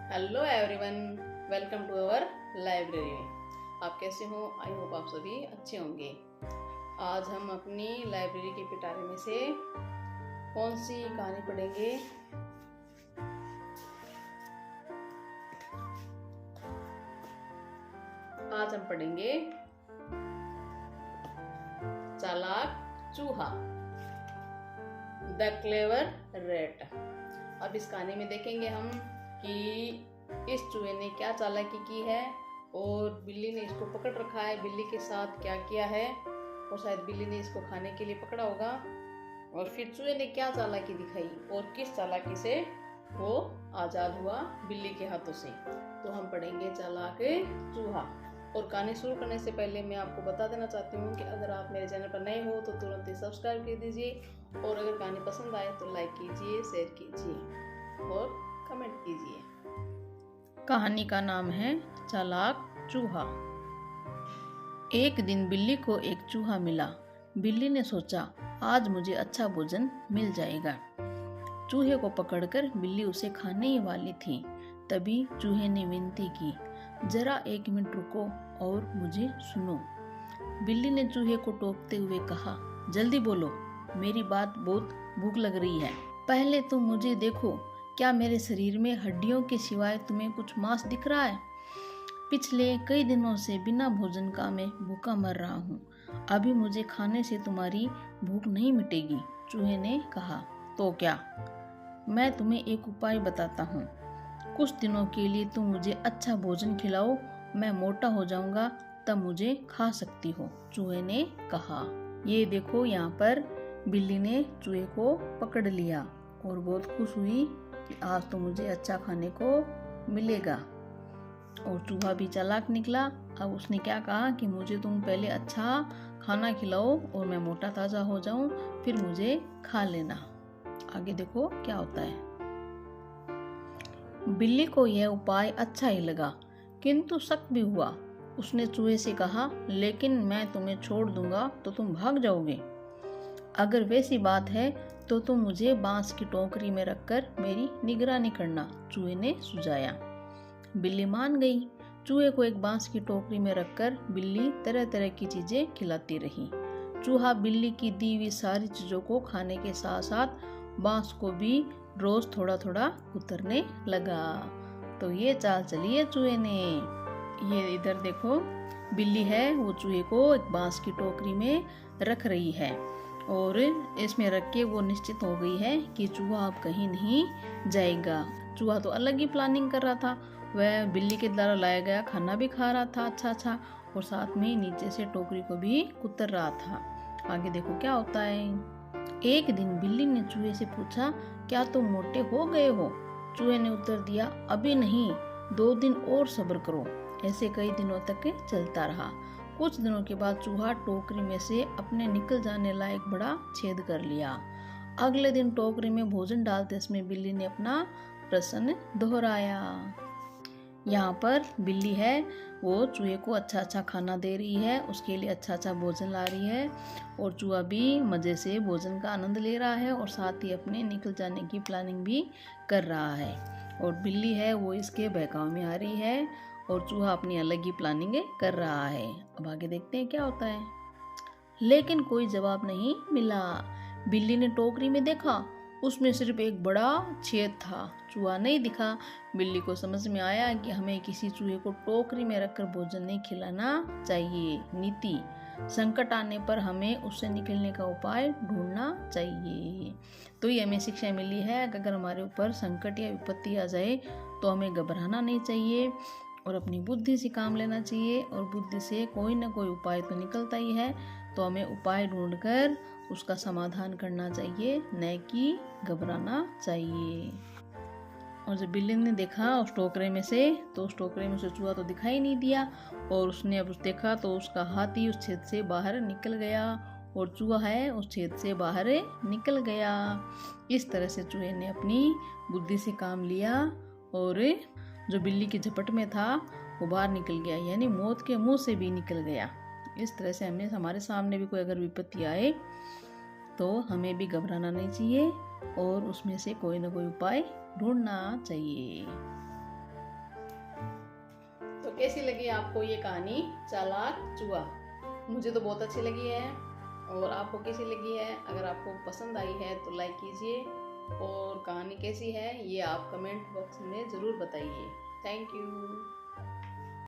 Hello everyone, welcome to our library. आप कैसे हो? आई होप आप सभी अच्छे होंगे। आज हम अपनी लाइब्रेरी के पिटारे में से कौन सी कहानी पढ़ेंगे? आज हम पढ़ेंगे चालाक चूहा, द क्लेवर रैट। अब इस कहानी में देखेंगे हम कि इस चूहे ने क्या चालाकी की है और बिल्ली ने इसको पकड़ रखा है। बिल्ली के साथ क्या किया है, और शायद बिल्ली ने इसको खाने के लिए पकड़ा होगा। और फिर चूहे ने क्या चालाकी दिखाई और किस चालाकी से वो आजाद हुआ बिल्ली के हाथों से। तो हम पढ़ेंगे चालाक चूहा। और कहानी शुरू करने से पहले मैं आपको बता देना चाहती हूँ कि अगर आप मेरे चैनल पर नए हो तो तुरंत ही सब्सक्राइब कर दीजिए, और अगर कहानी पसंद आए तो लाइक कीजिए, शेयर कीजिए और कमेंट कीजिए। कहानी का नाम है चालाक चूहा। एक दिन बिल्ली को एक चूहा मिला। बिल्ली ने सोचा, आज मुझे अच्छा भोजन मिल जाएगा। चूहे को पकड़कर बिल्ली उसे खाने ही वाली थी। तभी चूहे ने विनती की, जरा 1 मिनट रुको और मुझे सुनो। बिल्ली ने चूहे को टोकते हुए कहा, जल्दी बोलो, मेरी बात बहुत भूख लग रही है। पहले तुम मुझे देखो, क्या मेरे शरीर में हड्डियों के सिवाय तुम्हें कुछ मांस दिख रहा है? पिछले कई दिनों से बिना भोजन का मैं भूखा मर रहा हूँ। अभी मुझे खाने से तुम्हारी भूख नहीं मिटेगी। चूहे ने कहा, तो क्या? मैं तुम्हें एक उपाय बताता हूँ। कुछ दिनों के लिए तुम मुझे अच्छा भोजन खिलाओ, मैं मोटा हो जाऊंगा, तब मुझे खा सकती हो। चूहे ने कहा। ये देखो, यहाँ पर बिल्ली ने चूहे को पकड़ लिया और बहुत खुश हुई कि आज तो मुझे अच्छा खाने को मिलेगा। और चूहा भी चालाक निकला। अब उसने क्या कहा कि मुझे तुम पहले अच्छा खाना खिलाओ और मैं मोटा ताजा हो जाऊं, फिर मुझे खा लेना। आगे देखो क्या होता है। बिल्ली को यह उपाय अच्छा ही लगा, किंतु शक भी हुआ। उसने चूहे से कहा, लेकिन मैं तुम्हें छोड़ दूंगा तो तुम भाग जाओगे। अगर वैसी बात है तो तुम मुझे बांस की टोकरी में रखकर मेरी निगरानी करना, चूहे ने सुझाया। बिल्ली मान गई। चूहे को एक बांस की टोकरी में रखकर बिल्ली तरह तरह की चीजें खिलाती रही। चूहा बिल्ली की दी हुई सारी चीजों को खाने के साथ साथ बांस को भी रोज थोड़ा थोड़ा उतरने लगा। तो ये चाल चली है चूहे ने। ये इधर देखो, बिल्ली है वो चूहे को एक बांस की टोकरी में रख रही है, और इसमें रख के वो निश्चित हो गई है कि चूहा अब कहीं नहीं जाएगा। चूहा तो अलग ही प्लानिंग कर रहा था। वह बिल्ली के द्वारा लाया गया खाना भी खा रहा था अच्छा, और साथ में नीचे से टोकरी को भी कुतर रहा था। आगे देखो क्या होता है। एक दिन बिल्ली ने चूहे से पूछा, क्या तुम मोटे हो गए हो? चूहे ने उत्तर दिया, अभी नहीं, 2 दिन और सब्र करो। ऐसे कई दिनों तक चलता रहा। कुछ दिनों के बाद चूहा टोकरी में से अपने निकल जाने लायक बड़ा छेद कर लिया। अगले दिन टोकरी में भोजन डालते समय बिल्ली ने अपना प्रश्न दोहराया। यहाँ पर बिल्ली है वो चूहे को अच्छा खाना दे रही है, उसके लिए अच्छा भोजन ला रही है, और चूहा भी मज़े से भोजन का आनंद ले रहा है और साथ ही अपने निकल जाने की प्लानिंग भी कर रहा है। और बिल्ली है वो इसके बहकाव में आ रही है और चूहा अपनी अलग ही प्लानिंग कर रहा है। अब आगे देखते हैं क्या होता है। लेकिन कोई जवाब नहीं मिला। बिल्ली ने टोकरी में देखा, उसमें सिर्फ एक बड़ा छेद था, चूहा नहीं दिखा। बिल्ली को समझ में आया कि हमें किसी चूहे को टोकरी में रखकर भोजन नहीं खिलाना चाहिए। नीति, संकट आने पर हमें उससे निकलने का उपाय ढूंढना चाहिए। तो ये हमें शिक्षा मिली है कि अगर हमारे ऊपर संकट या विपत्ति आ जाए तो हमें घबराना नहीं चाहिए और अपनी बुद्धि से काम लेना चाहिए, और बुद्धि से कोई ना कोई उपाय तो निकलता ही है। तो हमें उपाय ढूंढकर उसका समाधान करना चाहिए, न कि घबराना चाहिए। और जब बिल्ली ने देखा उस टोकरे में से, तो उस टोकरे में से चूहा तो दिखाई नहीं दिया, और उसने अब देखा तो उसका हाथ ही उस छेद से बाहर निकल गया, और चूहा है उस छेद से बाहर निकल गया। इस तरह से चूहे ने अपनी बुद्धि से काम लिया और जो बिल्ली की झपट में था वो बाहर निकल गया, यानी मौत के मुंह से भी निकल गया। इस तरह से हमारे सामने भी कोई अगर विपत्ति आए तो हमें भी घबराना नहीं चाहिए, और उसमें से कोई ना कोई उपाय ढूंढना चाहिए। और बिल्ली है वो चूहे को एक बांस की टोकरी में रख रही है, और चूहा भी मज़े से भोजन का आनंद ले रहा है और साथ में अपने निकल जाने की प्लानिंग भी कर रहा है। अब आगे देखो क्या होता है। लेकिन कोई जवाब नहीं मिला। बिल्ली ने टोकरी में देखा, उसमें सिर्फ एक बड़ा छेद था, चूहा नहीं दिखा। बिल्ली को समझ में आया कि हमें किसी चूहे को टोकरी में रखकर भोजन नहीं खिलाना चाहिए। और कैसी लगी आपको ये कहानी चालाक चूहा? मुझे तो बहुत अच्छी लगी है, और आपको कैसी लगी है? अगर आपको पसंद आई है तो लाइक कीजिए, और कहानी कैसी है ये आप कमेंट बॉक्स में ज़रूर बताइए। Thank you.